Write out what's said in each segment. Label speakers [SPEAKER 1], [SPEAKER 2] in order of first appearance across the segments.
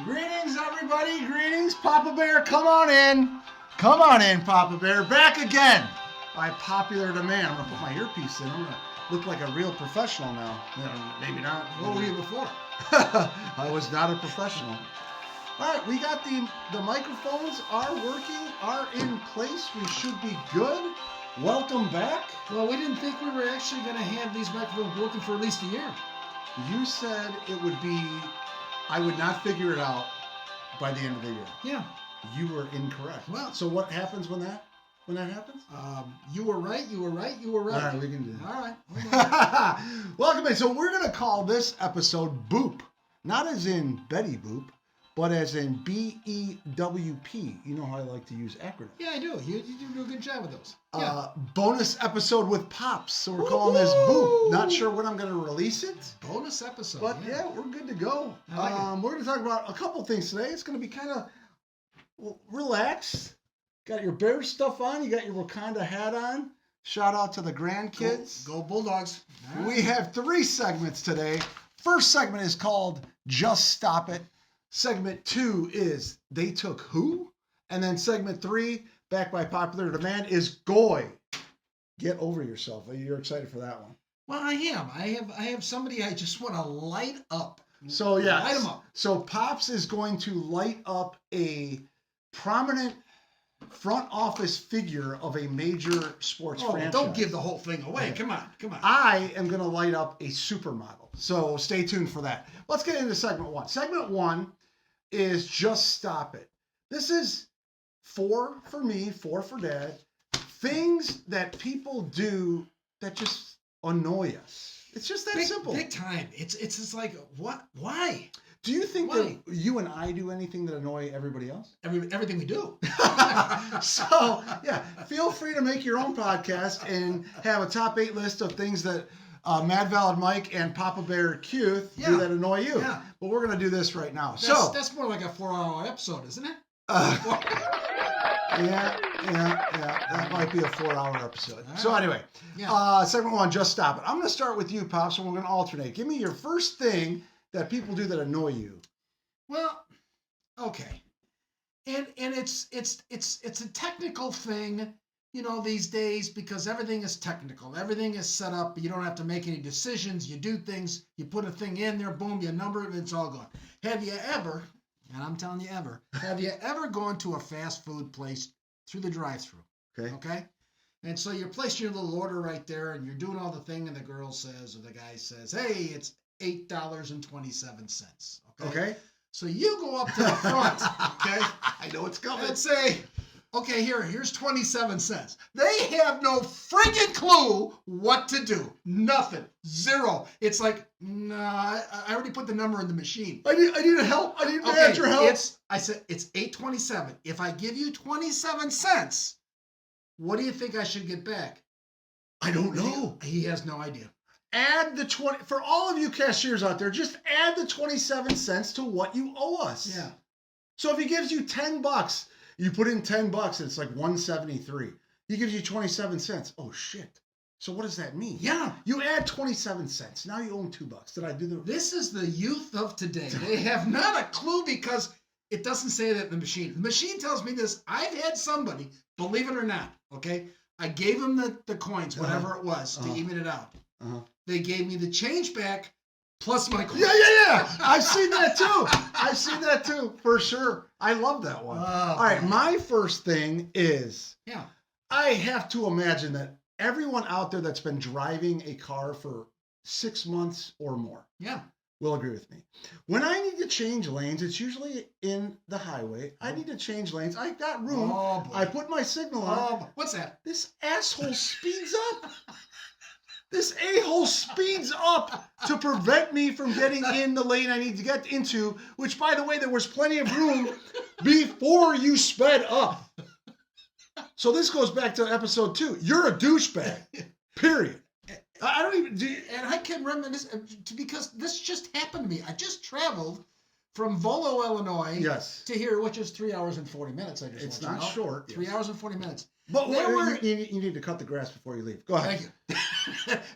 [SPEAKER 1] Greetings, everybody. Greetings, Papa Bear. Come on in. Come on in, Papa Bear. Back again by popular demand. I'm going to put my earpiece in. I'm going to look like a real professional now. Maybe not.
[SPEAKER 2] What were you before?
[SPEAKER 1] I was not a professional. All right, we got the microphones are working, are in place. We should be good. Welcome back.
[SPEAKER 2] Well, we didn't think we were actually going to have these microphones working for at least a year.
[SPEAKER 1] You said it would be, I would not figure it out by the end of the year.
[SPEAKER 2] Yeah.
[SPEAKER 1] You were incorrect.
[SPEAKER 2] Well,
[SPEAKER 1] so what happens when that happens?
[SPEAKER 2] You were right.
[SPEAKER 1] All right, we can do that.
[SPEAKER 2] All right.
[SPEAKER 1] Welcome in. So we're going to call this episode B.E.W.P. Not as in Betty Boop, but as in B.E.W.P. You know how I like to use acronyms.
[SPEAKER 2] Yeah, I do. You do a good job with those. Yeah.
[SPEAKER 1] Bonus episode with Pops. So we're calling this B.E.W.P. Not sure when I'm going to release it.
[SPEAKER 2] Bonus episode.
[SPEAKER 1] But yeah, we're good to go. We're going to talk about a couple things today. It's going to be kind of relaxed. Got your Bear stuff on. You got your Wakanda hat on. Shout out to the grandkids.
[SPEAKER 2] Go Bulldogs.
[SPEAKER 1] Right. We have 3 segments today. First segment is called Just Stop It. Segment 2 is They Took Who? And then segment 3, back by popular demand, is G.O.Y. Get over yourself. You're excited for that one.
[SPEAKER 2] Well, I am. I have somebody I just want to light up.
[SPEAKER 1] So yeah,
[SPEAKER 2] light them up.
[SPEAKER 1] So Pops is going to light up a prominent front office figure of a major sports franchise.
[SPEAKER 2] Don't give the whole thing away. Come on.
[SPEAKER 1] I am going to light up a supermodel. So stay tuned for that. Let's get into segment 1. Segment 1 is Just Stop It. This is 4 for me, 4 for Dad. Things that people do that just annoy us. It's just that simple.
[SPEAKER 2] Big time. It's just like, what? Why?
[SPEAKER 1] Do you think that you and I do anything that annoy everybody else?
[SPEAKER 2] Everything we do.
[SPEAKER 1] So, yeah, feel free to make your own podcast and have a top 8 list of things that Mad Valid Mike and Papa Bear Cuth do that annoy you. Yeah. But we're going to do this right now.
[SPEAKER 2] That's more like a 4-hour episode, isn't it?
[SPEAKER 1] Yeah. That might be a 4-hour episode. Right. So anyway, segment 1, Just Stop It. I'm going to start with you, Pops, and we're going to alternate. Give me your first thing that people do that annoy you.
[SPEAKER 2] Well, okay. And it's a technical thing, these days, because everything is technical. Everything is set up. You don't have to make any decisions. You do things. You put a thing in there, boom, you number it, and it's all gone. Have you ever, and I'm telling you have you ever gone to a fast food place through the drive-thru? Okay? And so you're placing your little order right there, and you're doing all the thing, and the girl says, or the guy says, hey, it's $8.27.
[SPEAKER 1] Okay.
[SPEAKER 2] So you go up to the front, okay?
[SPEAKER 1] I know it's coming.
[SPEAKER 2] And say, okay, here's 27 cents. They have no friggin' clue what to do. Nothing. Zero. It's like, nah, I already put the number in the machine.
[SPEAKER 1] I need help. I need manager help.
[SPEAKER 2] I said it's $8.27. If I give you 27 cents, what do you think I should get back?
[SPEAKER 1] I don't know.
[SPEAKER 2] He has no idea.
[SPEAKER 1] Add the 20 for all of you cashiers out there. Just add the 27 cents to what you owe us.
[SPEAKER 2] Yeah.
[SPEAKER 1] So if he gives you $10, you put in $10, and it's like $173. He gives you 27 cents. Oh shit! So what does that mean?
[SPEAKER 2] Yeah.
[SPEAKER 1] You add 27 cents. Now you owe him $2. Did I do the?
[SPEAKER 2] This is the youth of today. They have not a clue because it doesn't say that in the machine. The machine tells me this. I've had somebody, believe it or not, okay? I gave them the coins, whatever it was, to even it out. They gave me the change back plus my coins.
[SPEAKER 1] Yeah. I've seen that too. For sure. I love that one. All right. My first thing is, I have to imagine that everyone out there that's been driving a car for 6 months or more will agree with me. When I need to change lanes, it's usually in the highway. I need to change lanes. I've got room. I put my signal on.
[SPEAKER 2] What's that?
[SPEAKER 1] This asshole speeds up. This a-hole speeds up to prevent me from getting in the lane I need to get into, which, by the way, there was plenty of room before you sped up. So this goes back to episode 2. You're a douchebag, period. I don't even...
[SPEAKER 2] And I can reminisce, because this just happened to me. I just traveled from Volo, Illinois to here, which is 3 hours and 40 minutes.
[SPEAKER 1] It's not short.
[SPEAKER 2] 3 hours and 40 minutes.
[SPEAKER 1] But you need to cut the grass before you leave. Go ahead.
[SPEAKER 2] Thank you.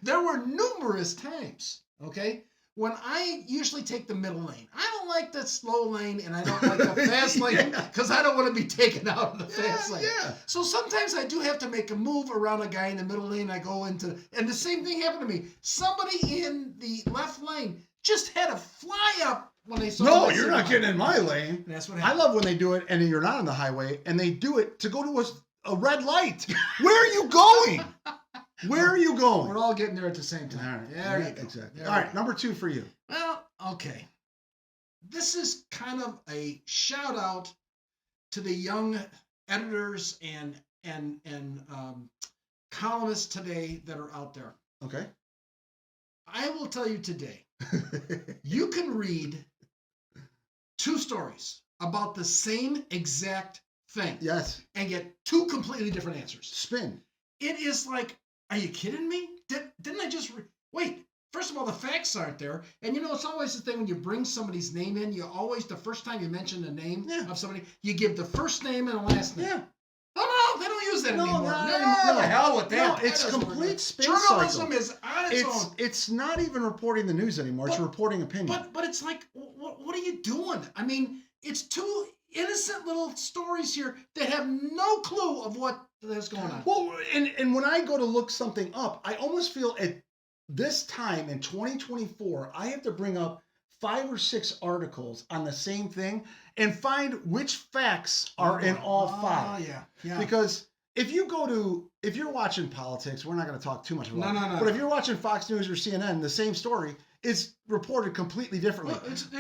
[SPEAKER 2] There were numerous times, okay, when I usually take the middle lane. I don't like the slow lane and I don't like the fast lane because I don't want to be taken out of the fast lane.
[SPEAKER 1] Yeah.
[SPEAKER 2] So sometimes I do have to make a move around a guy in the middle lane. I go into, and the same thing happened to me. Somebody in the left lane just had to fly up when they saw.
[SPEAKER 1] No, you're not getting in my lane.
[SPEAKER 2] That's what happened.
[SPEAKER 1] I love when they do it and you're not on the highway and they do it to go to a red light. Where are you going? Where are you going?
[SPEAKER 2] We're all getting there at the same time.
[SPEAKER 1] All right.
[SPEAKER 2] There you go.
[SPEAKER 1] Exactly.
[SPEAKER 2] There
[SPEAKER 1] all right, number 2 for you.
[SPEAKER 2] Well, okay. This is kind of a shout out to the young editors and columnists today that are out there.
[SPEAKER 1] Okay.
[SPEAKER 2] I will tell you today, you can read 2 stories about the same exact thing.
[SPEAKER 1] Yes.
[SPEAKER 2] And get 2 completely different answers.
[SPEAKER 1] Spin.
[SPEAKER 2] It is like, are you kidding me? Didn't I just wait? First of all, the facts aren't there. And it's always the thing when you bring somebody's name in, you always, the first time you mention the name of somebody, you give the first name and the last name.
[SPEAKER 1] Yeah.
[SPEAKER 2] Oh, no, they don't use that anymore.
[SPEAKER 1] No,
[SPEAKER 2] the hell with that.
[SPEAKER 1] No, it's complete spin
[SPEAKER 2] Journalism
[SPEAKER 1] cycle.
[SPEAKER 2] is on its own.
[SPEAKER 1] It's not even reporting the news anymore. It's reporting opinion.
[SPEAKER 2] But it's like, what are you doing? I mean, it's 2 innocent little stories here that have no clue of what is going on.
[SPEAKER 1] Well, and when I go to look something up, I almost feel at this time in 2024, I have to bring up 5 or 6 articles on the same thing and find which facts are in all 5.
[SPEAKER 2] Yeah.
[SPEAKER 1] Because if you're watching politics, we're not going to talk too much about it.
[SPEAKER 2] No.
[SPEAKER 1] But if you're watching Fox News or CNN, the same story is reported completely differently.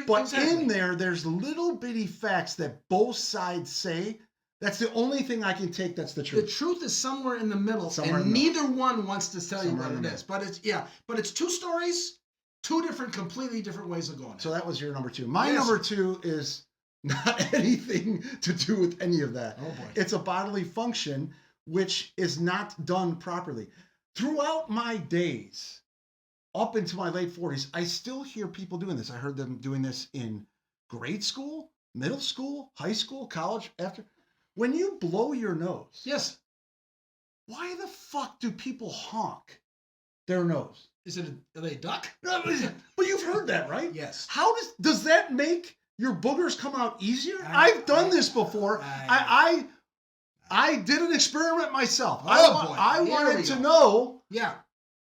[SPEAKER 1] But in there's little bitty facts that both sides say. That's the only thing I can take that's the truth.
[SPEAKER 2] The truth is somewhere in the middle, neither one wants to tell you what it is. But it's 2 stories, 2 completely different ways of going.
[SPEAKER 1] So that was your number 2. My number 2 is not anything to do with any of that.
[SPEAKER 2] Oh boy.
[SPEAKER 1] It's a bodily function which is not done properly. Throughout my days, up into my late 40s, I still hear people doing this. I heard them doing this in grade school, middle school, high school, college, after. When you blow your nose.
[SPEAKER 2] Yes.
[SPEAKER 1] Why the fuck do people honk their nose?
[SPEAKER 2] Are they a duck?
[SPEAKER 1] No, but you've heard that, right?
[SPEAKER 2] Yes.
[SPEAKER 1] How does that make your boogers come out easier? I've done this before. I did an experiment myself. I wanted to know.
[SPEAKER 2] Yeah.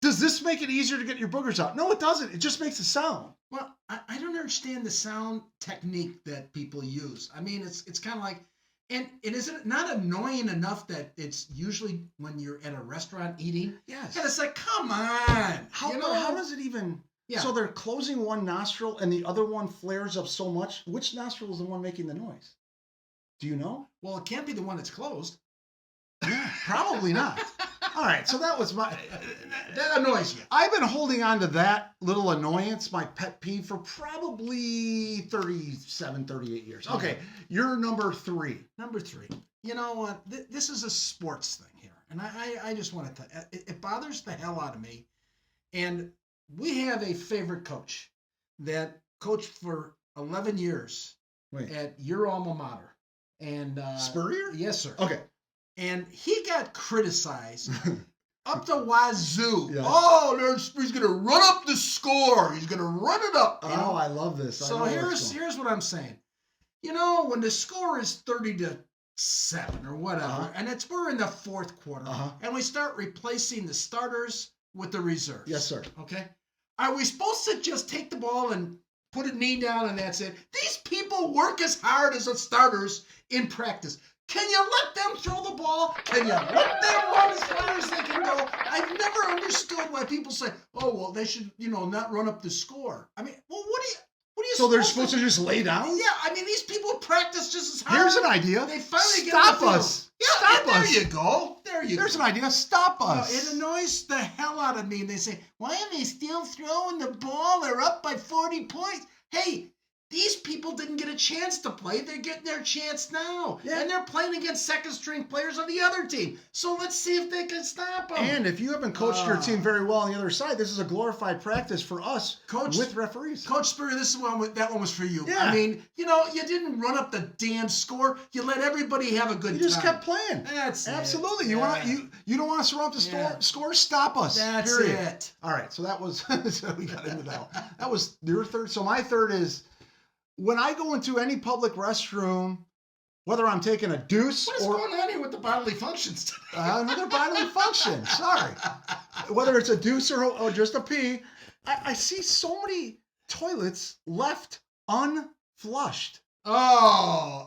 [SPEAKER 1] Does this make it easier to get your boogers out? No, it doesn't. It just makes a sound.
[SPEAKER 2] Well, I don't understand the sound technique that people use. I mean, it's kind of like, and is it not annoying enough that it's usually when you're at a restaurant eating?
[SPEAKER 1] Yes.
[SPEAKER 2] And it's like, come on.
[SPEAKER 1] How does it even?
[SPEAKER 2] Yeah.
[SPEAKER 1] So they're closing one nostril and the other one flares up so much. Which nostril is the one making the noise? Do you know?
[SPEAKER 2] Well, it can't be the one that's closed.
[SPEAKER 1] Yeah, probably not. All right, so that was
[SPEAKER 2] that annoys you.
[SPEAKER 1] I've been holding on to that little annoyance, my pet peeve, for probably 37, 38 years. Okay, you're number 3.
[SPEAKER 2] Number 3. You know what? This is a sports thing here, and I just want to tell you, it bothers the hell out of me. And we have a favorite coach that coached for 11 years at your alma mater. And
[SPEAKER 1] Spurrier?
[SPEAKER 2] Yes, sir.
[SPEAKER 1] Okay.
[SPEAKER 2] And he got criticized up the wazoo.
[SPEAKER 1] Yeah.
[SPEAKER 2] Oh, he's going to run up the score. He's going to run it up.
[SPEAKER 1] Oh, I love this.
[SPEAKER 2] So here's what I'm saying. When the score is 30-7 or whatever, and we're in the 4th quarter, and we start replacing the starters with the reserves.
[SPEAKER 1] Yes, sir.
[SPEAKER 2] Okay. Are we supposed to just take the ball and put a knee down and that's it? These people work as hard as the starters in practice. Can you let them throw the ball? Can you let them run as far as they can go? I've never understood why people say, "Oh, well, they should, not run up the score." I mean, well, what do you?
[SPEAKER 1] So they're supposed to just lay down?
[SPEAKER 2] Yeah, I mean, these people practice just as hard.
[SPEAKER 1] Here's an idea.
[SPEAKER 2] They finally
[SPEAKER 1] stop us.
[SPEAKER 2] Yeah,
[SPEAKER 1] stop us.
[SPEAKER 2] There you go.
[SPEAKER 1] There's an idea. Stop us.
[SPEAKER 2] It annoys the hell out of me. And they say, "Why are they still throwing the ball? They're up by 40 points." Hey, These people didn't get a chance to play. They're getting their chance now.
[SPEAKER 1] Yeah.
[SPEAKER 2] And they're playing against second-string players on the other team. So let's see if they can stop them.
[SPEAKER 1] And if you haven't coached your team very well on the other side, this is a glorified practice for us with referees.
[SPEAKER 2] Coach Spurrier, that one was for you.
[SPEAKER 1] Yeah.
[SPEAKER 2] I mean, you didn't run up the damn score. You let everybody have a good time.
[SPEAKER 1] You just kept playing.
[SPEAKER 2] That's
[SPEAKER 1] absolutely.
[SPEAKER 2] It.
[SPEAKER 1] You don't want us to run up the score? Stop us.
[SPEAKER 2] That's
[SPEAKER 1] period.
[SPEAKER 2] it.
[SPEAKER 1] All right. So that was so we got into that. That was your third. So my third is when I go into any public restroom, whether I'm taking a deuce
[SPEAKER 2] what is going on here with the bodily functions today?
[SPEAKER 1] Another bodily function. Sorry. Whether it's a deuce or just a pee, I see so many toilets left unflushed.
[SPEAKER 2] Oh.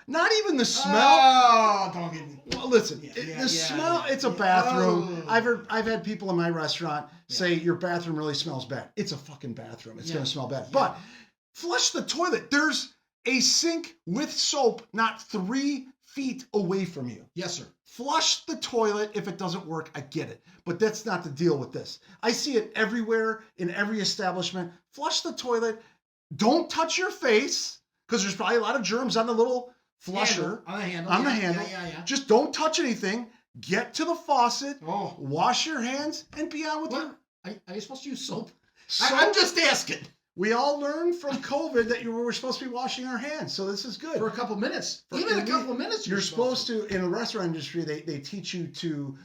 [SPEAKER 1] Not even the smell.
[SPEAKER 2] Oh, don't get me.
[SPEAKER 1] Well, listen, the smell, it's a bathroom.
[SPEAKER 2] Oh.
[SPEAKER 1] I've had people in my restaurant say your bathroom really smells bad. It's a fucking bathroom. It's going to smell bad. But flush the toilet. There's a sink with soap not 3 feet away from you.
[SPEAKER 2] Yes, sir.
[SPEAKER 1] Flush the toilet. If it doesn't work, I get it. But that's not the deal with this. I see it everywhere in every establishment. Flush the toilet. Don't touch your face because there's probably a lot of germs on the little flusher.
[SPEAKER 2] On the handle. Yeah.
[SPEAKER 1] Just don't touch anything. Get to the faucet.
[SPEAKER 2] Oh.
[SPEAKER 1] Wash your hands and be on with your...
[SPEAKER 2] Are you supposed to use soap?
[SPEAKER 1] soap?
[SPEAKER 2] I'm just asking.
[SPEAKER 1] We all learned from COVID that we're supposed to be washing our hands, so this is good.
[SPEAKER 2] For a couple minutes. Even a couple minutes.
[SPEAKER 1] You're supposed to, in the restaurant industry, they teach you to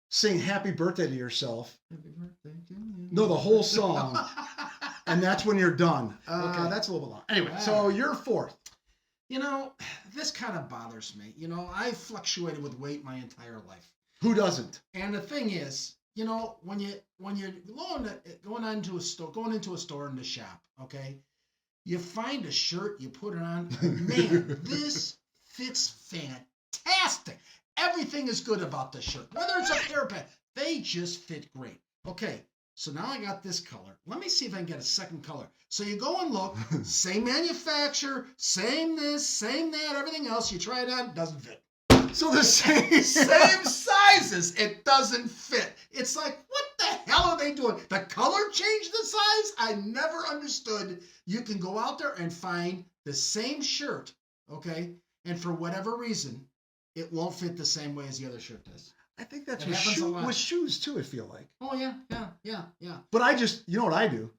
[SPEAKER 1] sing happy birthday to yourself.
[SPEAKER 2] Happy birthday to you.
[SPEAKER 1] No, the whole song. And that's when you're done.
[SPEAKER 2] Okay.
[SPEAKER 1] That's a little bit long. Anyway, so you're fourth.
[SPEAKER 2] This kind of bothers me. I fluctuated with weight my entire life.
[SPEAKER 1] Who doesn't?
[SPEAKER 2] And the thing is, when you're going into a store in the shop, okay, you find a shirt, you put it on, man, this fits fantastic. Everything is good about this shirt. Whether it's a pair of pants, they just fit great. Okay, so now I got this color. Let me see if I can get a second color. So you go and look, same manufacturer, same this, same that, everything else. You try it on, doesn't fit.
[SPEAKER 1] So the same
[SPEAKER 2] sizes, it doesn't fit. It's like, what the hell are they doing? The color changed the size? I never understood. You can go out there and find the same shirt, okay, and for whatever reason, it won't fit the same way as the other shirt does.
[SPEAKER 1] I think that's with shoes too, I feel like.
[SPEAKER 2] Oh, yeah.
[SPEAKER 1] But you know what I do?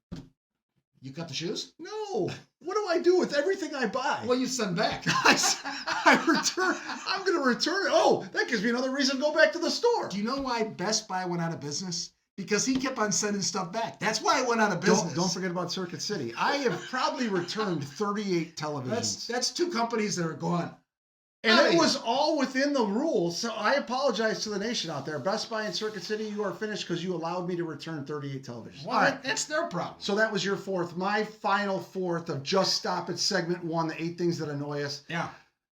[SPEAKER 2] You got the shoes?
[SPEAKER 1] No. What do I do with everything I buy?
[SPEAKER 2] Well, you send back.
[SPEAKER 1] I return. I'm going to return it. Oh, that gives me another reason to go back to the store.
[SPEAKER 2] Do you know why Best Buy went out of business? Because he kept on sending stuff back. That's why it went out of business.
[SPEAKER 1] Don't forget about Circuit City. I have probably returned 38 televisions.
[SPEAKER 2] That's 2 companies that are gone.
[SPEAKER 1] And it was all within the rules. So I apologize to the nation out there. Best Buy and Circuit City, you are finished because you allowed me to return 38 televisions.
[SPEAKER 2] Well, all right. That's their problem.
[SPEAKER 1] So that was your fourth. My final fourth of Just Stop It segment 1, the 8 things that annoy us.
[SPEAKER 2] Yeah.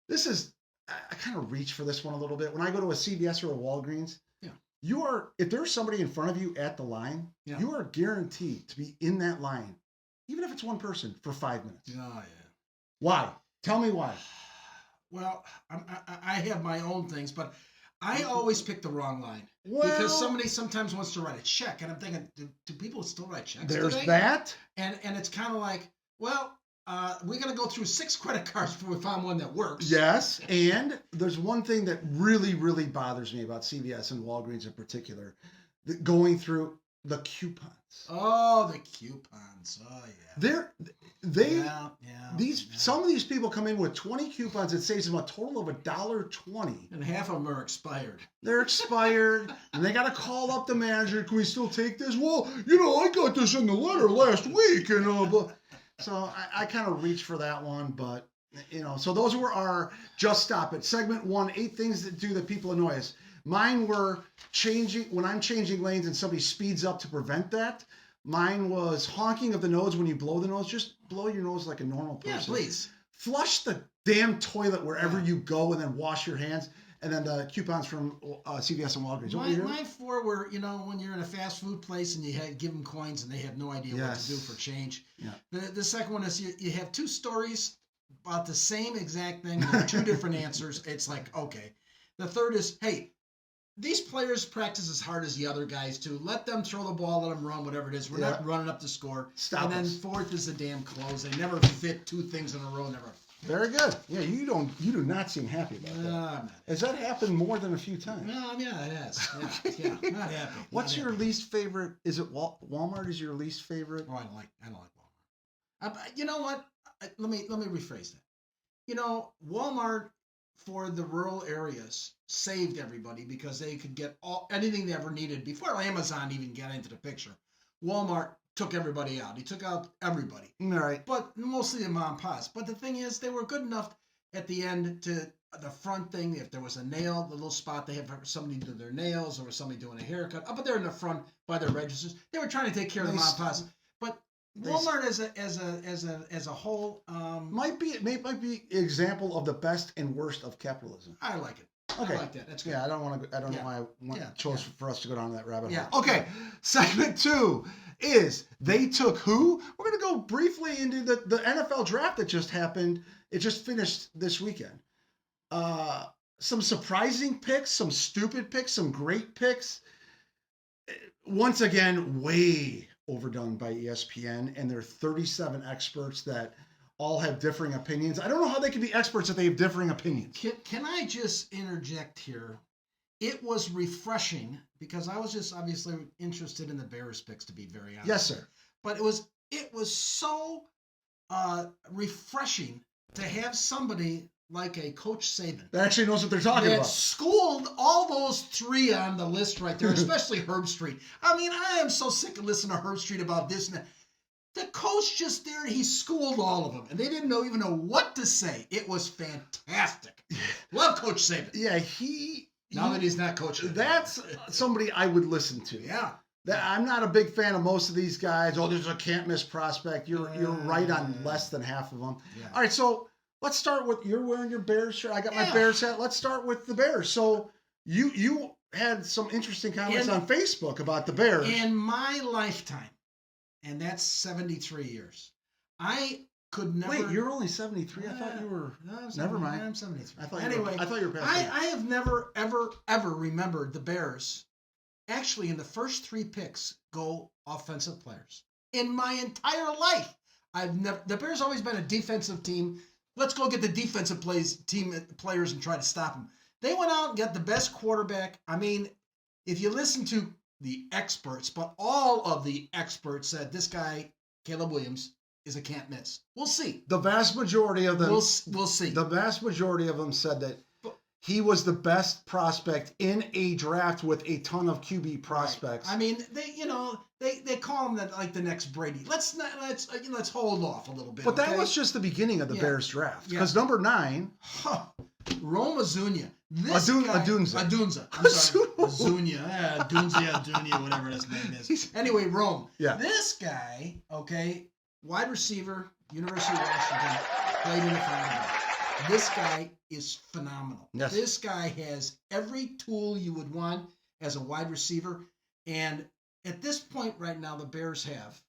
[SPEAKER 1] This is, I kind of reach for this one a little bit. When I go to a CVS or a Walgreens, if there's somebody in front of you at the line, you are guaranteed to be in that line, even if it's one person, for 5 minutes.
[SPEAKER 2] Oh, yeah.
[SPEAKER 1] Why? Tell me why.
[SPEAKER 2] Well, I have my own things, but I always pick the wrong line. Because somebody sometimes wants to write a check, and I'm thinking, do people still write checks today?
[SPEAKER 1] That.
[SPEAKER 2] And it's kind of like, well, we're going to go through 6 credit cards before we find one that works.
[SPEAKER 1] Yes, and there's one thing that really, really bothers me about CVS and Walgreens in particular, going through the coupons.
[SPEAKER 2] Oh, the coupons. Oh, yeah.
[SPEAKER 1] Some of these people come in with 20 coupons that saves them a total of $1.20.
[SPEAKER 2] And half of them are expired.
[SPEAKER 1] They're expired, and they got to call up the manager. Can we still take this? Well, I got this in the letter last week, so I kind of reach for that one, but so those were our Just Stop It segment 1, 8 things that people annoy us. Mine were when I'm changing lanes and somebody speeds up to prevent that. Mine was honking of the nose when you blow the nose. Just blow your nose like a normal person.
[SPEAKER 2] Yeah, please.
[SPEAKER 1] Flush the damn toilet wherever you go and then wash your hands. And then the coupons from CVS and Walgreens.
[SPEAKER 2] My 4 were, when you're in a fast food place and you give them coins and they have no idea what to do for change. Yeah. The second one is you have 2 stories about the same exact thing with 2 different answers. It's like, okay. The third is, hey, these players practice as hard as the other guys too. Let them throw the ball, let them run, whatever it is. We're not running up to score.
[SPEAKER 1] Stop
[SPEAKER 2] and then
[SPEAKER 1] us.
[SPEAKER 2] fourth is the damn close. They never fit two things in a row. Never.
[SPEAKER 1] Very good. Yeah, you do not seem happy about that. Has that happened more than a few times?
[SPEAKER 2] No, yeah, it has. Yeah, not happy.
[SPEAKER 1] What's your least favorite? Is it Walmart? Is your least favorite?
[SPEAKER 2] Oh, I don't like Walmart. You know what? Let me rephrase that. You know, Walmart for the rural areas saved everybody because they could get anything they ever needed before Amazon even got into the picture. Walmart took everybody out. He took out everybody.
[SPEAKER 1] Right.
[SPEAKER 2] But mostly the mom and pops. But the thing is, they were good enough at the end to the front thing. If there was a nail, the little spot they have for somebody do their nails or somebody doing a haircut, up there in the front by their registers, they were trying to take care of the mom and pops. But Walmart as a whole
[SPEAKER 1] might be example of the best and worst of capitalism.
[SPEAKER 2] I like it.
[SPEAKER 1] Okay.
[SPEAKER 2] I like that. That's good.
[SPEAKER 1] Yeah, I don't know why I chose for us to go down that rabbit hole.
[SPEAKER 2] Yeah.
[SPEAKER 1] Okay. Segment 2 is they took who? We're going to go briefly into the NFL draft that just happened. It just finished this weekend. Some surprising picks, some stupid picks, some great picks. Once again, way overdone by ESPN and their 37 experts that all have differing opinions. I don't know how they can be experts if they have differing opinions.
[SPEAKER 2] Can I just interject here? It was refreshing because I was just obviously interested in the Bears picks, to be very honest.
[SPEAKER 1] Yes, sir.
[SPEAKER 2] But it was so refreshing to have somebody like a Coach Saban
[SPEAKER 1] that actually knows what they're talking about.
[SPEAKER 2] Schooled all those three on the list right there, especially Herb Street. I mean, I am so sick of listening to Herb Street about this and that. The coach just there, he schooled all of them, and they didn't even know what to say. It was fantastic. Love Coach Saban.
[SPEAKER 1] Yeah,
[SPEAKER 2] now that he's not coaching.
[SPEAKER 1] That's somebody I would listen to.
[SPEAKER 2] Yeah.
[SPEAKER 1] I'm not a big fan of most of these guys. Oh, there's a can't miss prospect. You're right on less than half of them. Yeah. All right, so let's start with you're wearing your Bears shirt. I got my Bears hat. Let's start with the Bears. So you had some interesting comments on Facebook about the Bears.
[SPEAKER 2] In my lifetime, and that's 73 years, I could never.
[SPEAKER 1] Wait, you're only 73? I thought you were.
[SPEAKER 2] No,
[SPEAKER 1] never mind.
[SPEAKER 2] I'm 73.
[SPEAKER 1] I thought you were past that.
[SPEAKER 2] I have never, ever remembered the Bears actually in the first 3 picks go offensive players. In my entire life, the Bears always been a defensive team. Let's go get the defensive players and try to stop them. They went out and got the best quarterback. I mean, if you listen to the experts, but all of the experts said this guy, Caleb Williams, is a can't miss. We'll see.
[SPEAKER 1] The vast majority of them.
[SPEAKER 2] We'll see.
[SPEAKER 1] The vast majority of them said that he was the best prospect in a draft with a ton of QB prospects.
[SPEAKER 2] Right. I mean, they call him like the next Brady. Let's hold off a little bit.
[SPEAKER 1] But that was just the beginning of the Bears draft. Because number 9,
[SPEAKER 2] Rome Azunia.
[SPEAKER 1] Adunza.
[SPEAKER 2] I'm sorry. Azunia, whatever his name is. Anyway, Rome.
[SPEAKER 1] Yeah.
[SPEAKER 2] This guy, wide receiver, University of Washington, played in the final. This guy is phenomenal.
[SPEAKER 1] Yes.
[SPEAKER 2] This guy has every tool you would want as a wide receiver. And at this point right now, the Bears have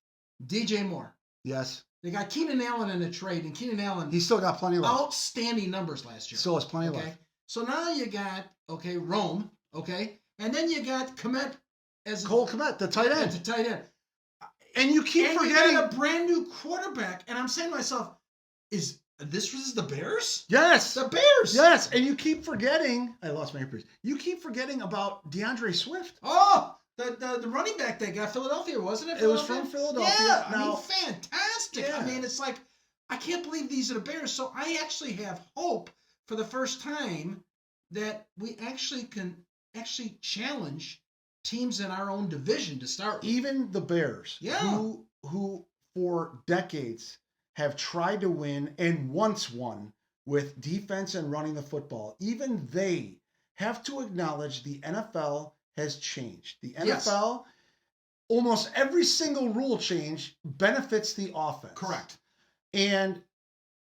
[SPEAKER 2] DJ Moore.
[SPEAKER 1] Yes.
[SPEAKER 2] They got Keenan Allen in a trade, and Keenan Allen.
[SPEAKER 1] He's still got plenty left.
[SPEAKER 2] Outstanding numbers last year.
[SPEAKER 1] Still has plenty left.
[SPEAKER 2] So now you got, Rome, and then you got Kmet as
[SPEAKER 1] Cole Kmet, the tight end.
[SPEAKER 2] The tight end.
[SPEAKER 1] And you keep forgetting.
[SPEAKER 2] You got a brand new quarterback, and I'm saying to myself, is the Bears?
[SPEAKER 1] Yes.
[SPEAKER 2] The Bears.
[SPEAKER 1] Yes, and you keep forgetting. I lost my earpiece. You keep forgetting about DeAndre Swift.
[SPEAKER 2] Oh, the running back they got, Philadelphia, wasn't it?
[SPEAKER 1] It was from Philadelphia.
[SPEAKER 2] Yeah,
[SPEAKER 1] now,
[SPEAKER 2] fantastic. Yeah. I mean, it's like, I can't believe these are the Bears. So I actually have hope for the first time that we actually can challenge teams in our own division to start with.
[SPEAKER 1] Even the Bears, who for decades have tried to win and once won with defense and running the football, even they have to acknowledge the NFL has changed. The NFL, almost every single rule change benefits the offense.
[SPEAKER 2] Correct.
[SPEAKER 1] And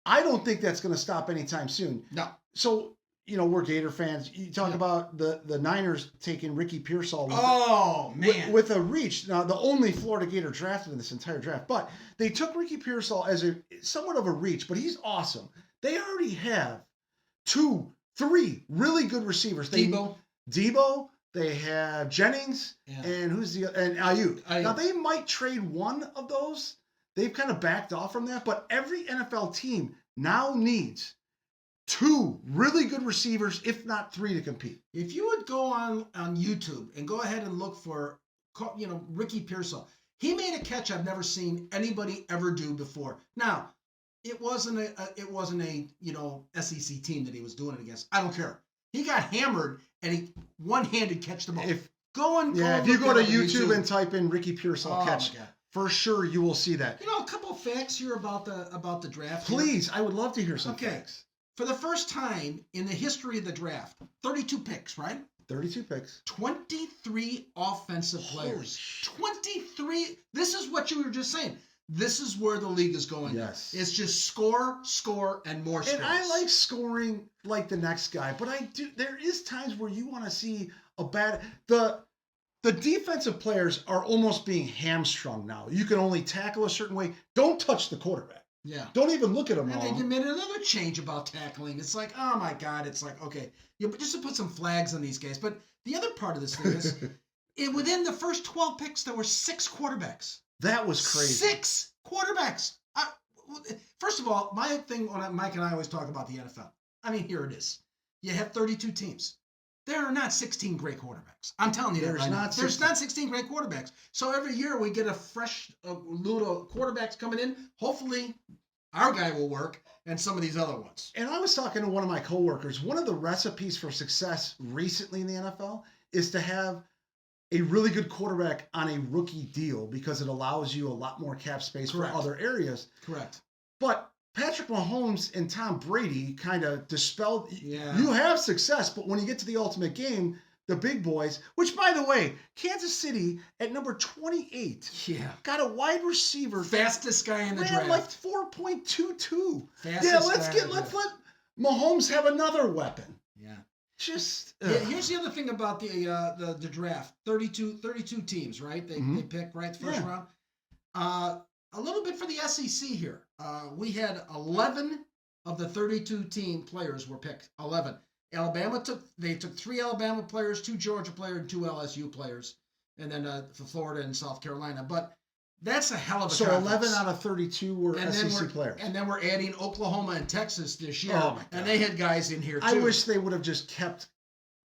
[SPEAKER 1] I don't think that's going to stop anytime soon.
[SPEAKER 2] No.
[SPEAKER 1] So, we're Gator fans. You talk about the Niners taking Ricky Pearsall with a reach. Now, the only Florida Gator drafted in this entire draft. But they took Ricky Pearsall as somewhat of a reach, but he's awesome. They already have 2, 3 really good receivers.
[SPEAKER 2] Debo,
[SPEAKER 1] They have Jennings and Ayuk. Now they might trade one of those. They've kind of backed off from that, but every NFL team now needs 2 really good receivers, if not 3, to compete.
[SPEAKER 2] If you would go on YouTube and go ahead and look for, Ricky Pearsall, he made a catch I've never seen anybody ever do before. Now, it wasn't a SEC team that he was doing it against. I don't care. He got hammered and he one-handed catched the ball. If you
[SPEAKER 1] go to YouTube and type in Ricky Pearsall catch. For sure, you will see that.
[SPEAKER 2] A couple of facts here about the draft.
[SPEAKER 1] Please, I would love to hear some facts.
[SPEAKER 2] For the first time in the history of the draft, 32 picks, right?
[SPEAKER 1] 32 picks.
[SPEAKER 2] 23 offensive players. 23. This is what you were just saying. This is where the league is going.
[SPEAKER 1] Yes.
[SPEAKER 2] It's just score, and more scores.
[SPEAKER 1] And I like scoring like the next guy, but there is times where you want to see the defensive players are almost being hamstrung now. You can only tackle a certain way. Don't touch the quarterback.
[SPEAKER 2] Yeah.
[SPEAKER 1] Don't even look at him.
[SPEAKER 2] And they made another change about tackling. It's like, oh my God. It's like, okay, but just to put some flags on these guys. But the other part of this thing is, within the first 12 picks, there were 6 quarterbacks.
[SPEAKER 1] That was crazy.
[SPEAKER 2] 6 quarterbacks. First of all, my thing when Mike and I always talk about the NFL. I mean, here it is. You have 32 teams. There are not 16 great quarterbacks. I'm telling you that right now. There's not 16 great quarterbacks. So every year we get a fresh load of quarterbacks coming in. Hopefully our guy will work and some of these other ones.
[SPEAKER 1] And I was talking to one of my coworkers. One of the recipes for success recently in the NFL is to have a really good quarterback on a rookie deal because it allows you a lot more cap space for other areas.
[SPEAKER 2] Correct.
[SPEAKER 1] But Patrick Mahomes and Tom Brady kind of dispelled. Yeah. You have success, but when you get to the ultimate game, the big boys, which by the way, Kansas City at number 28, got a wide receiver,
[SPEAKER 2] fastest guy in the draft,
[SPEAKER 1] like 4.22. Let's let Mahomes have another weapon.
[SPEAKER 2] Yeah.
[SPEAKER 1] Here's
[SPEAKER 2] the other thing about the draft. 32 teams, right? They pick right the first round. A little bit for the SEC here. We had 11 of the 32 team players were picked. 11. Alabama took 3 Alabama players, 2 Georgia players, and 2 LSU players, and then for Florida and South Carolina. But that's a hell of a conference.
[SPEAKER 1] 11 out of 32 were SEC players.
[SPEAKER 2] And then we're adding Oklahoma and Texas this year. Oh my God. And they had guys in here too.
[SPEAKER 1] I wish they would have just kept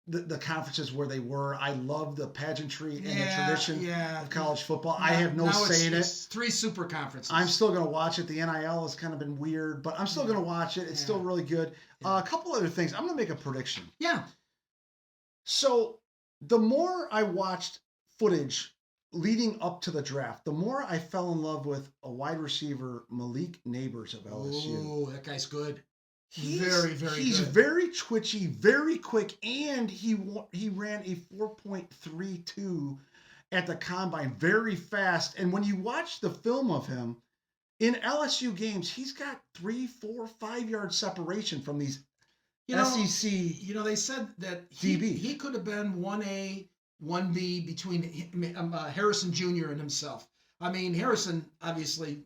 [SPEAKER 1] the conferences where they were. I love the pageantry and the tradition of college football. I have no say in it.
[SPEAKER 2] It's 3 super conferences.
[SPEAKER 1] I'm still going to watch it. The NIL has kind of been weird, but I'm still going to watch it. It's still really good. A couple other things. I'm going to make a prediction.
[SPEAKER 2] Yeah.
[SPEAKER 1] So the more I watched footage leading up to the draft, the more I fell in love with a wide receiver, Malik Neighbors of LSU.
[SPEAKER 2] Oh, that guy's good.
[SPEAKER 1] He's
[SPEAKER 2] good.
[SPEAKER 1] very twitchy, very quick, and he ran a 4.32 at the combine, very fast. And when you watch the film of him in LSU games, he's got 3, 4, 5 yard separation from these SEC.
[SPEAKER 2] They said that he could have been 1A, 1B between Harrison Jr. and himself. I mean, Harrison obviously,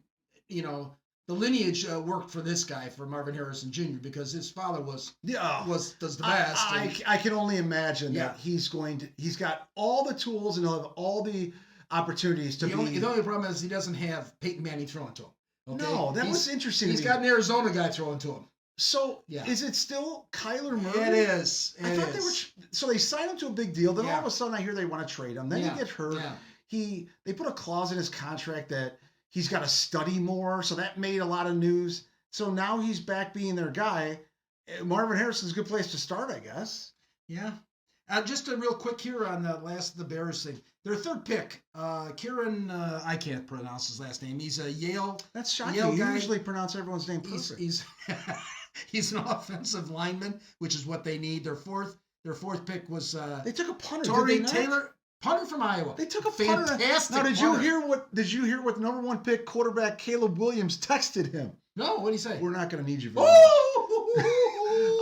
[SPEAKER 2] the lineage worked for this guy, for Marvin Harrison Jr., because his father does the best.
[SPEAKER 1] I can only imagine that he's got all the tools and he'll have all the opportunities to be.
[SPEAKER 2] The only problem is he doesn't have Peyton Manning throwing to him. Okay?
[SPEAKER 1] No, that was interesting.
[SPEAKER 2] He's got an Arizona guy throwing to him.
[SPEAKER 1] So is it still Kyler Murray?
[SPEAKER 2] It is.
[SPEAKER 1] I thought they were. So they signed him to a big deal. Then all of a sudden I hear they want to trade him. Then he gets hurt. Yeah. They put a clause in his contract that he's got to study more, so that made a lot of news. So now he's back being their guy. Marvin Harrison's a good place to start, I guess.
[SPEAKER 2] Yeah. Just a real quick here on the Bears thing. Their third pick, Kieran, I can't pronounce his last name. He's a Yale.
[SPEAKER 1] That's shocking. You usually pronounce everyone's name perfect.
[SPEAKER 2] He's an offensive lineman, which is what they need. Their fourth pick was
[SPEAKER 1] they took a punter.
[SPEAKER 2] Torrey Taylor. Punter from Iowa.
[SPEAKER 1] They took a fantastic. Now, did you hear what number 1 pick quarterback Caleb Williams texted him?
[SPEAKER 2] No, what did he say?
[SPEAKER 1] We're not going to need you.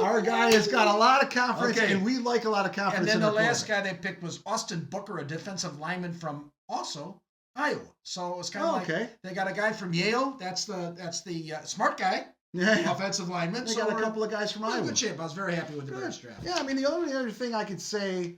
[SPEAKER 1] Our guy has got a lot of confidence, and we like a lot of confidence.
[SPEAKER 2] And then the last guy they picked was Austin Booker, a defensive lineman from also Iowa. So it was kind of they got a guy from Yale. That's the smart guy. Yeah. Offensive lineman.
[SPEAKER 1] They got a couple of guys from Iowa.
[SPEAKER 2] Good shape. I was very happy with the Bears draft.
[SPEAKER 1] Yeah, I mean the only other thing I could say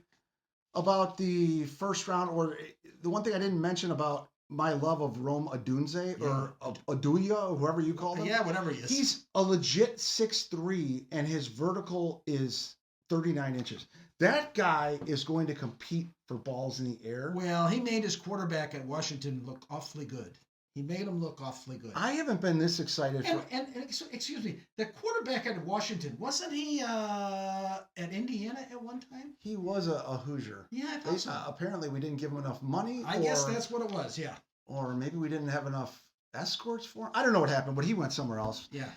[SPEAKER 1] about the first round, or the one thing I didn't mention about my love of Rome Odunze or Oduya, or whoever you call him.
[SPEAKER 2] Yeah, whatever he is.
[SPEAKER 1] He's a legit 6'3", and his vertical is 39 inches. That guy is going to compete for balls in the air.
[SPEAKER 2] Well, he made his quarterback at Washington look awfully good. He made him look awfully good.
[SPEAKER 1] I haven't been this excited for...
[SPEAKER 2] And excuse me, the quarterback at Washington, wasn't he at Indiana at one time?
[SPEAKER 1] He was a Hoosier.
[SPEAKER 2] Yeah, I thought so.
[SPEAKER 1] Apparently we didn't give him enough money.
[SPEAKER 2] I guess that's what it was, yeah.
[SPEAKER 1] Or maybe we didn't have enough escorts for him. I don't know what happened, but he went somewhere else.
[SPEAKER 2] Yeah.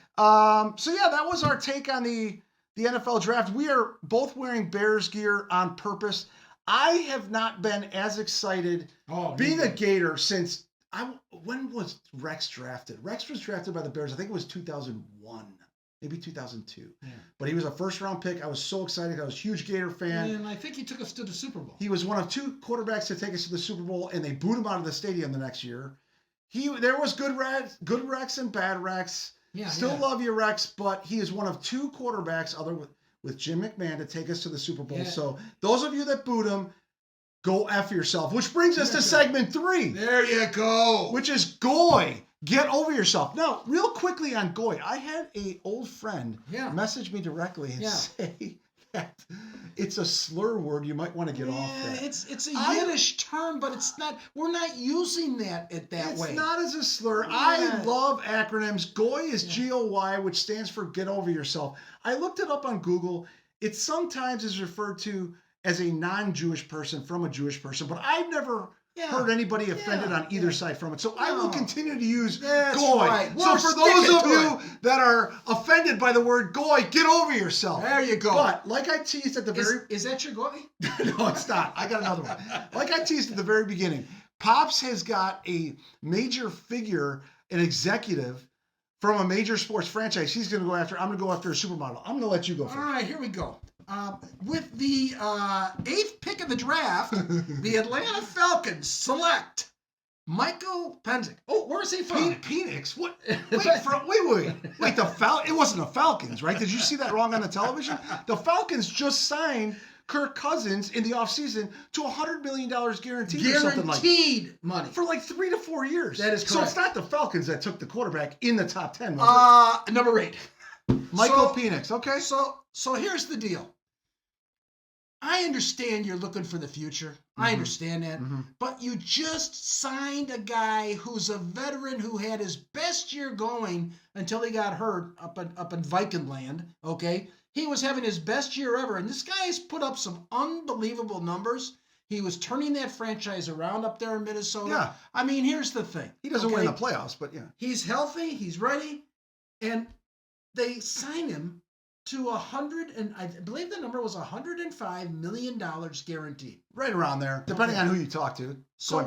[SPEAKER 1] So yeah, that was our take on the NFL draft. We are both wearing Bears gear on purpose. I have not been as excited being a Gator since... when was Rex drafted? Rex was drafted by the Bears. I think it was 2001, maybe 2002. Yeah. But he was a first-round pick. I was so excited. I was a huge Gator fan.
[SPEAKER 2] And I think he took us to the Super Bowl.
[SPEAKER 1] He was one of 2 quarterbacks to take us to the Super Bowl, and they booed him out of the stadium the next year. There was good Rex and bad Rex. Yeah, Still love you, Rex, but he is one of 2 quarterbacks, other with Jim McMahon, to take us to the Super Bowl. Yeah. So those of you that booed him, go F yourself, which brings us to segment 3.
[SPEAKER 2] There you go.
[SPEAKER 1] Which is G.O.Y. Get over yourself. Now, real quickly on G.O.Y. I had an old friend message me directly and say that it's a slur word. You might want to get off that.
[SPEAKER 2] It's a Yiddish term, but it's not. We're not using that way.
[SPEAKER 1] It's not as a slur. Yeah. I love acronyms. G.O.Y. is G.O.Y., which stands for Get Over Yourself. I looked it up on Google. It sometimes is referred to as a non-Jewish person from a Jewish person, but I've never heard anybody offended on either side from it. So I will continue to use G.O.Y.
[SPEAKER 2] Right.
[SPEAKER 1] So for those of you that are offended by the word G.O.Y., get over yourself.
[SPEAKER 2] There you go.
[SPEAKER 1] But like I teased at the very...
[SPEAKER 2] Is that your G.O.Y.?
[SPEAKER 1] No, it's not. I got another one. Like I teased at the very beginning, Pops has got a major figure, an executive from a major sports franchise. I'm going to go after a supermodel. I'm going to let you go first.
[SPEAKER 2] All right, here we go. With the 8th pick of the draft, the Atlanta Falcons select Michael Penzick. Oh, where's he from?
[SPEAKER 1] Penix? What? Wait. It wasn't the Falcons, right? Did you see that wrong on the television? The Falcons just signed Kirk Cousins in the offseason to $100 million guaranteed or something like that.
[SPEAKER 2] Guaranteed money.
[SPEAKER 1] For like 3 to 4 years.
[SPEAKER 2] That is correct.
[SPEAKER 1] So it's not the Falcons that took the quarterback in the top 10,
[SPEAKER 2] Number 8.
[SPEAKER 1] Michael Penix, okay.
[SPEAKER 2] So here's the deal. I understand you're looking for the future. Mm-hmm. I understand that. Mm-hmm. But you just signed a guy who's a veteran who had his best year going until he got hurt up in Viking land, okay? He was having his best year ever, and this guy has put up some unbelievable numbers. He was turning that franchise around up there in Minnesota.
[SPEAKER 1] Yeah.
[SPEAKER 2] I mean, here's the thing.
[SPEAKER 1] He doesn't win the playoffs, but yeah.
[SPEAKER 2] He's healthy. He's ready. And they sign him to I believe the number was $105 million guaranteed.
[SPEAKER 1] Right around there, depending on who you talk to.
[SPEAKER 2] So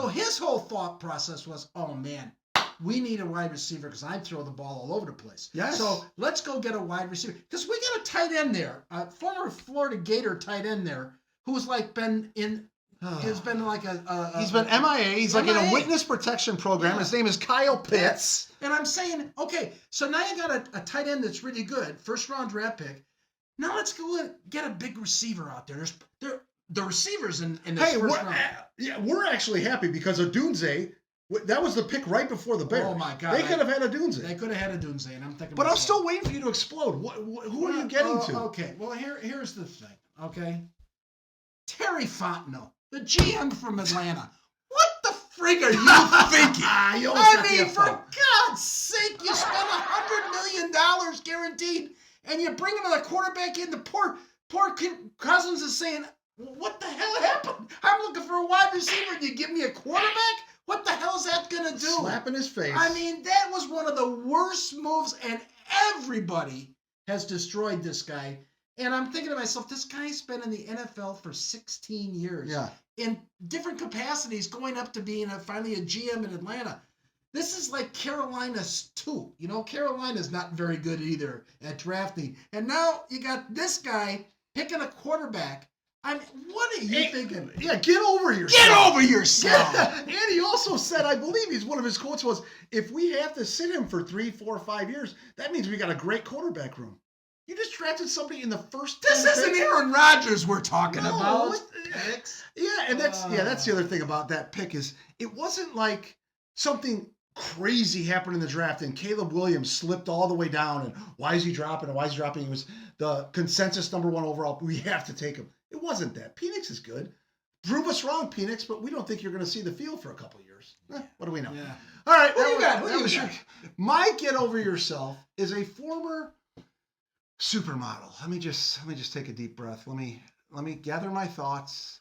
[SPEAKER 2] his whole thought process was, oh man, we need a wide receiver because I throw the ball all over the place.
[SPEAKER 1] Yes.
[SPEAKER 2] So let's go get a wide receiver. Because we got a tight end there, a former Florida Gator tight end there, who's like been in... He's been like
[SPEAKER 1] he's been MIA. He's like in a witness protection program. Yeah. His name is Kyle Pitts.
[SPEAKER 2] And I'm saying, okay, so now you got a tight end that's really good, 1st-round draft pick. Now let's go get a big receiver out there. There's the receivers in this first round.
[SPEAKER 1] We're actually happy because Odunze, that was the pick right before the Bears.
[SPEAKER 2] Oh my God!
[SPEAKER 1] They could have had Odunze.
[SPEAKER 2] They could have had Odunze, and I'm thinking.
[SPEAKER 1] But I'm still waiting for you to explode. Who are you getting to?
[SPEAKER 2] Okay, well here's the thing. Okay, Terry Fontenot, the GM from Atlanta. What the frig are you thinking? For God's sake, you spent $100 million guaranteed, and you bring another quarterback in. The poor Cousins is saying, "What the hell happened? I'm looking for a wide receiver, and you give me a quarterback? What the hell is that gonna do?"
[SPEAKER 1] Slap in his face.
[SPEAKER 2] I mean, that was one of the worst moves, and everybody has destroyed this guy. And I'm thinking to myself, this guy's been in the NFL for 16 years.
[SPEAKER 1] Yeah.
[SPEAKER 2] In different capacities, going up to being finally a GM in Atlanta. This is like Carolina's too. You know, Carolina's not very good either at drafting. And now you got this guy picking a quarterback. I mean, what are you thinking?
[SPEAKER 1] Yeah, get over yourself.
[SPEAKER 2] Get over yourself.
[SPEAKER 1] And he also said, I believe one of his quotes was, if we have to sit him for 3, 4, 5 years, that means we got a great quarterback room. You just drafted somebody in the first.
[SPEAKER 2] This isn't Aaron Rodgers we're talking about.
[SPEAKER 1] Yeah, and that's the other thing about that pick is it wasn't like something crazy happened in the draft and Caleb Williams slipped all the way down and why is he dropping and why is he dropping? He was the consensus number 1 overall. We have to take him. It wasn't that. Penix is good. Prove us wrong, Penix, but we don't think you're going to see the field for a couple of years. What do we know? Yeah. All right.
[SPEAKER 2] What do you got?
[SPEAKER 1] My get over yourself is a former supermodel. Let me just take a deep breath. Let me gather my thoughts.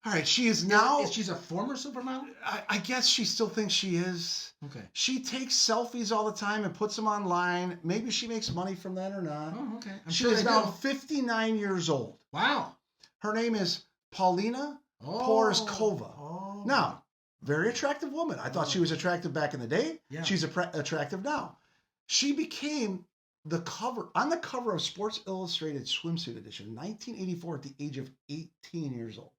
[SPEAKER 1] All right, she is now.
[SPEAKER 2] She's a former supermodel?
[SPEAKER 1] I guess she still thinks she is.
[SPEAKER 2] Okay.
[SPEAKER 1] She takes selfies all the time and puts them online. Maybe she makes money from that or not.
[SPEAKER 2] Oh, okay.
[SPEAKER 1] She is now 59 years old.
[SPEAKER 2] Wow.
[SPEAKER 1] Her name is Paulina Porizkova.
[SPEAKER 2] Oh.
[SPEAKER 1] Now, very attractive woman. I thought she was attractive back in the day.
[SPEAKER 2] Yeah.
[SPEAKER 1] She's attractive now. She became on the cover of Sports Illustrated Swimsuit Edition, 1984, at the age of 18 years old.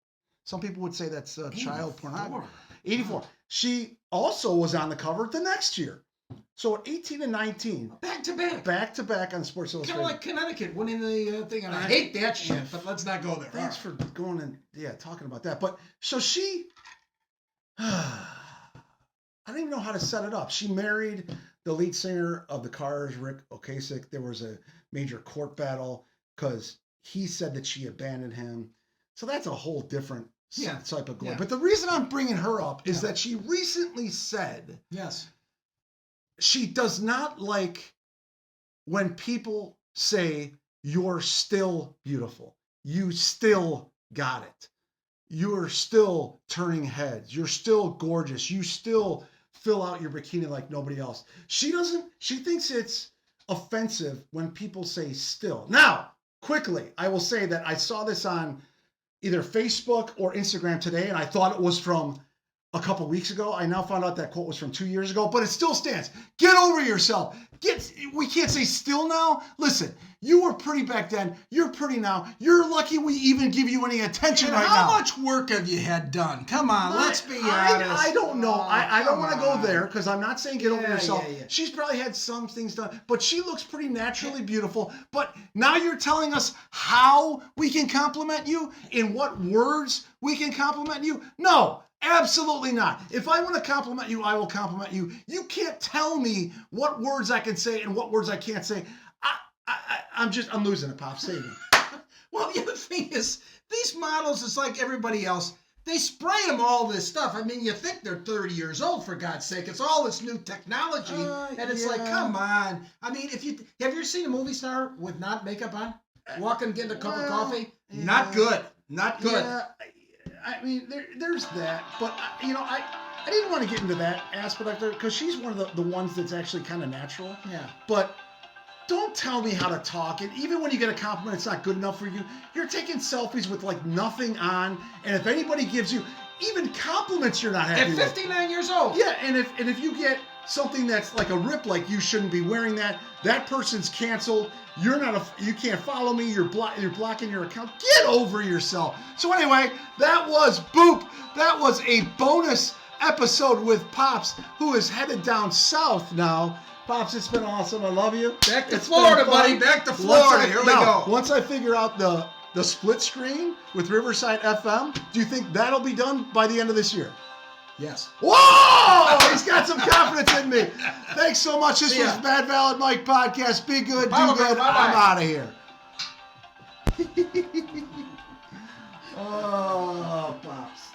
[SPEAKER 1] Some people would say that's child pornography. 84. Wow. She also was on the cover the next year. So at 18 and 19.
[SPEAKER 2] Back to back.
[SPEAKER 1] Back to back on Sports Illustrated.
[SPEAKER 2] Kind of like Connecticut winning the thing. And I hate that shit, but let's not go there.
[SPEAKER 1] Thanks for going and talking about that. But so she, I don't even know how to set it up. She married the lead singer of the Cars, Rick Ocasek. There was a major court battle because he said that she abandoned him. So that's a whole different type of glory. Yeah. But the reason I'm bringing her up is that she recently said she does not like when people say you're still beautiful. You still got it. You're still turning heads. You're still gorgeous. You still fill out your bikini like nobody else. She thinks it's offensive when people say still. Now, quickly, I will say that I saw this on either Facebook or Instagram today, and I thought it was from a couple weeks ago. I now found out that quote was from 2 years ago, but it still stands. Get over yourself. We can't say still now. Listen, you were pretty back then. You're pretty now. You're lucky we even give you any attention right now.
[SPEAKER 2] How much work have you had done? Come on, let's be honest.
[SPEAKER 1] I don't know. I don't want to go there because I'm not saying get over yourself. Yeah. She's probably had some things done, but she looks pretty naturally beautiful. But now you're telling us how we can compliment you, in what words we can compliment you? No. Absolutely not. If I want to compliment you, I will compliment you. You can't tell me what words I can say and what words I can't say. I'm losing it, Pop. Save me.
[SPEAKER 2] Well, the other thing is, these models, it's like everybody else. They spray them all this stuff. I mean, you think they're 30 years old, for God's sake. It's all this new technology. And it's like, come on. I mean, have you ever seen a movie star with not makeup on? Walking, getting a cup of coffee? Yeah. Not good. Not good.
[SPEAKER 1] Yeah. I mean, there's that, but I didn't want to get into that aspect there because she's one of the ones that's actually kind of natural.
[SPEAKER 2] Yeah.
[SPEAKER 1] But don't tell me how to talk. And even when you get a compliment, it's not good enough for you. You're taking selfies with like nothing on, and if anybody gives you even compliments, you're not happy
[SPEAKER 2] with. At 59 years old.
[SPEAKER 1] Yeah, and if you get something that's like a rip, like you shouldn't be wearing that. That person's canceled. You can't follow me. You're blocking your account. Get over yourself. So anyway, that was B.E.W.P. That was a bonus episode with Pops, who is headed down south now. Pops, it's been awesome. I love you.
[SPEAKER 2] Back to Florida, buddy. Back to Florida. Here we go.
[SPEAKER 1] Once I figure out the split screen with Riverside FM, do you think that'll be done by the end of this year?
[SPEAKER 2] Yes.
[SPEAKER 1] Whoa! He's got some confidence in me. Thanks so much. This was Bad Valid Mike Podcast. Be good, do good. I'm out of here. Oh, Pops.